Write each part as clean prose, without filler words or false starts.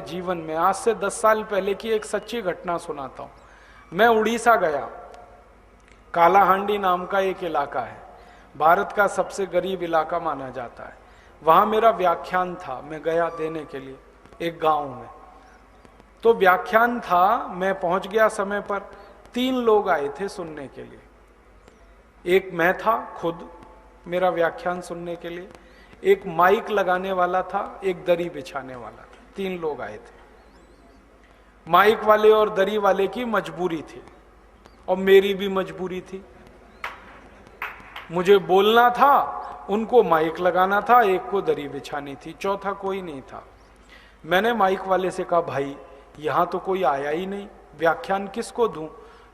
जीवन में आज से 10 साल पहले की एक सच्ची घटना सुनाता हूं। मैं उड़ीसा गया। कालाहांडी नाम का एक इलाका है, भारत का सबसे गरीब इलाका माना जाता है। वहां मेरा व्याख्यान था, मैं गया देने के लिए एक गांव में। तो व्याख्यान था, मैं पहुंच गया समय पर। 3 लोग आए थे सुनने के लिए। एक मैं था खुद, मेरा व्याख्यान सुनने के लिए, एक माइक लगाने वाला था, एक दरी बिछाने वाला था। 3 लोग आए थे। माइक वाले और दरी वाले की मजबूरी थी और मेरी भी मजबूरी थी। मुझे बोलना था, उनको माइक लगाना था, एक को दरी बिछानी थी, चौथा कोई नहीं था। मैंने माइक वाले से कहा, भाई यहां तो कोई आया ही नहीं, व्याख्यान किसको दूं?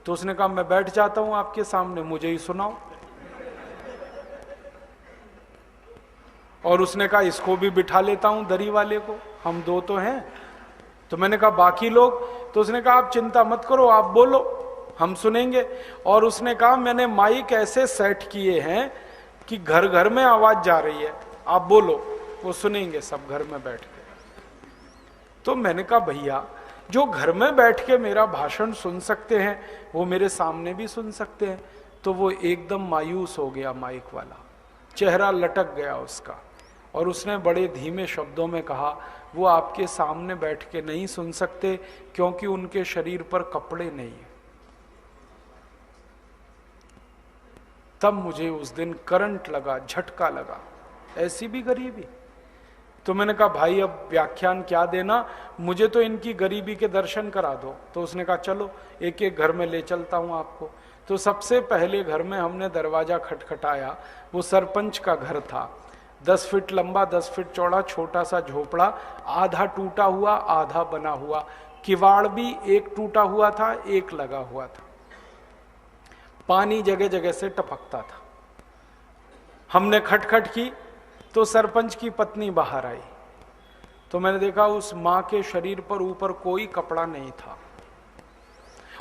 तो उसने कहा, मैं बैठ जाता हूं आपके सामने, मुझे ही सुनाओ। और उसने कहा, इसको भी बिठा लेता हूं दरी वाले को, हम 2 तो हैं। तो मैंने कहा, बाकी लोग? तो उसने कहा, आप चिंता मत करो, आप बोलो, हम सुनेंगे। और उसने कहा, मैंने माइक ऐसे सेट किए हैं कि घर घर में आवाज जा रही है, आप बोलो, वो सुनेंगे सब घर में बैठ के। तो मैंने कहा, भैया जो घर में बैठ के मेरा भाषण सुन सकते हैं वो मेरे सामने भी सुन सकते हैं। तो वो एकदम मायूस हो गया, माइक वाला, चेहरा लटक गया उसका। और उसने बड़े धीमे शब्दों में कहा, वो आपके सामने बैठ के नहीं सुन सकते क्योंकि उनके शरीर पर कपड़े नहीं है। तब मुझे उस दिन करंट लगा, झटका लगा, ऐसी भी गरीबी। तो मैंने कहा, भाई अब व्याख्यान क्या देना, मुझे तो इनकी गरीबी के दर्शन करा दो। तो उसने कहा, चलो एक एक घर में ले चलता हूं आपको। तो सबसे पहले घर में हमने दरवाजा खटखटाया। वो सरपंच का घर था, 10 फीट लंबा, 10 फीट चौड़ा, छोटा सा झोपड़ा, आधा टूटा हुआ आधा बना हुआ। किवाड़ भी एक टूटा हुआ था, एक लगा हुआ था। पानी जगह जगह से टपकता था। हमने खटखट की तो सरपंच की पत्नी बाहर आई। तो मैंने देखा उस मां के शरीर पर ऊपर कोई कपड़ा नहीं था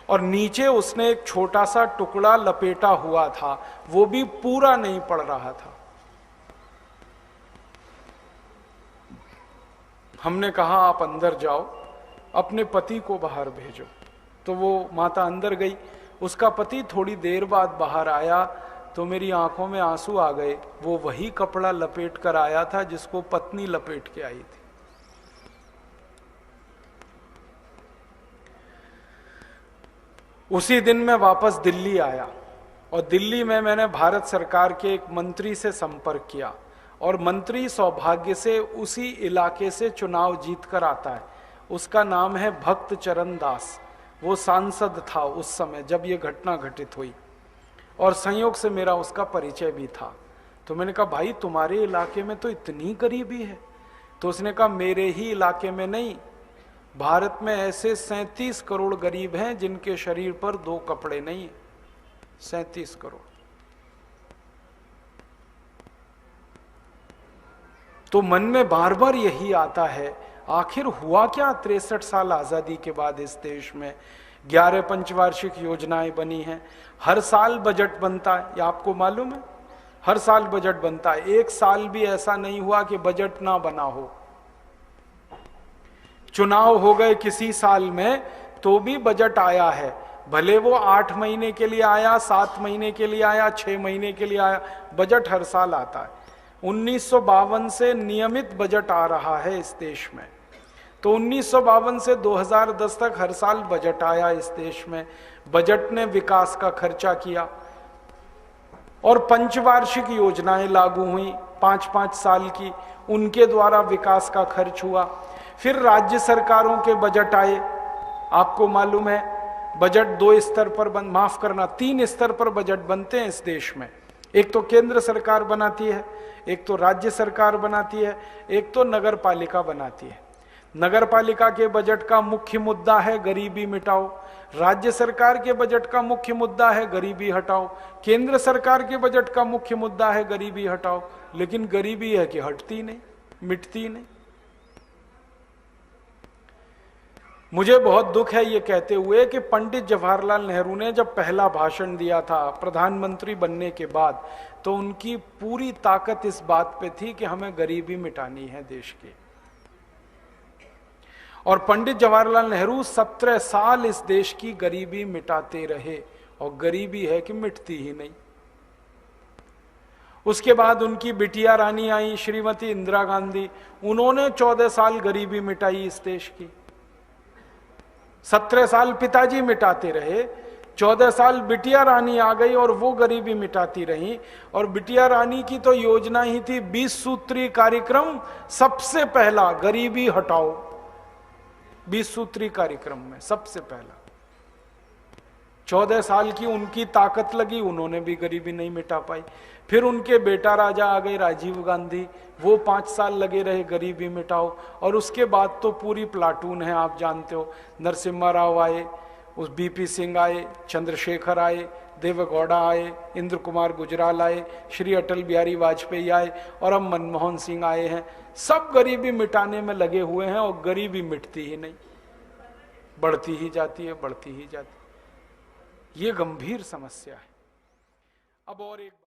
और नीचे उसने एक छोटा सा टुकड़ा लपेटा हुआ था, वो भी पूरा नहीं पड़ रहा था। हमने कहा, आप अंदर जाओ, अपने पति को बाहर भेजो। तो वो माता अंदर गई। उसका पति थोड़ी देर बाद बाहर आया तो मेरी आंखों में आंसू आ गए। वो वही कपड़ा लपेट कर आया था जिसको पत्नी लपेट के आई थी। उसी दिन मैं वापस दिल्ली आया और दिल्ली में मैंने भारत सरकार के एक मंत्री से संपर्क किया और मंत्री सौभाग्य से उसी इलाके से चुनाव जीत कर आता है। उसका नाम है भक्त चरण दास। वो सांसद था उस समय जब ये घटना घटित हुई और संयोग से मेरा उसका परिचय भी था। तो मैंने कहा, भाई तुम्हारे इलाके में तो इतनी गरीबी है? तो उसने कहा, मेरे ही इलाके में नहीं, भारत में ऐसे 37 करोड़ गरीब हैं जिनके शरीर पर 2 कपड़े नहीं है। 37 करोड़। तो मन में बार बार यही आता है, आखिर हुआ क्या 63 साल आजादी के बाद इस देश में? 11 पंचवार्षिक योजनाएं बनी हैं, हर साल बजट बनता है, ये आपको मालूम है? हर साल बजट बनता है, एक साल भी ऐसा नहीं हुआ कि बजट ना बना हो। चुनाव हो गए किसी साल में तो भी बजट आया है, भले वो 8 महीने के लिए आया, 7 महीने के लिए आया, 6 महीने के लिए आया, बजट हर साल आता है। 1952 से नियमित बजट आ रहा है इस देश में। तो 1952 से 2010 तक हर साल बजट आया इस देश में। बजट ने विकास का खर्चा किया और पंचवार्षिक योजनाएं लागू हुई 5-5 साल की, उनके द्वारा विकास का खर्च हुआ। फिर राज्य सरकारों के बजट आए। आपको मालूम है बजट 2 स्तर पर 3 स्तर पर बजट बनते हैं इस देश में। एक तो केंद्र सरकार बनाती है, एक तो राज्य सरकार बनाती है, एक तो नगर पालिका बनाती है। नगर पालिका के बजट का मुख्य मुद्दा है गरीबी मिटाओ, राज्य सरकार के बजट का मुख्य मुद्दा है गरीबी हटाओ, केंद्र सरकार के बजट का मुख्य मुद्दा है गरीबी हटाओ। लेकिन गरीबी है कि हटती नहीं, मिटती नहीं। मुझे बहुत दुख है ये कहते हुए कि पंडित जवाहरलाल नेहरू ने जब पहला भाषण दिया था प्रधानमंत्री बनने के बाद, तो उनकी पूरी ताकत इस बात पे थी कि हमें गरीबी मिटानी है देश की। और पंडित जवाहरलाल नेहरू 17 साल इस देश की गरीबी मिटाते रहे, और गरीबी है कि मिटती ही नहीं। उसके बाद उनकी बिटिया रानी आई, श्रीमती इंदिरा गांधी, उन्होंने 14 साल गरीबी मिटाई इस देश की। 17 साल पिताजी मिटाते रहे, 14 साल बिटिया रानी आ गई और वो गरीबी मिटाती रही। और बिटिया रानी की तो योजना ही थी 20 सूत्री कार्यक्रम, सबसे पहला गरीबी हटाओ। 20 सूत्री कार्यक्रम में सबसे पहला 14 साल की उनकी ताकत लगी, उन्होंने भी गरीबी नहीं मिटा पाई। फिर उनके बेटा राजा आ गए राजीव गांधी, वो 5 साल लगे रहे गरीबी मिटाओ। और उसके बाद तो पूरी प्लाटून है, आप जानते हो, नरसिम्हा राव आए, उस बीपी सिंह आए, चंद्रशेखर आए, देवेगौड़ा आए, इंद्र कुमार गुजराल आए, श्री अटल बिहारी वाजपेयी आए, और अब मनमोहन सिंह आए हैं। सब गरीबी मिटाने में लगे हुए हैं, और गरीबी मिटती ही नहीं, बढ़ती ही जाती है, बढ़ती ही जाती है। ये गंभीर समस्या है। अब और एक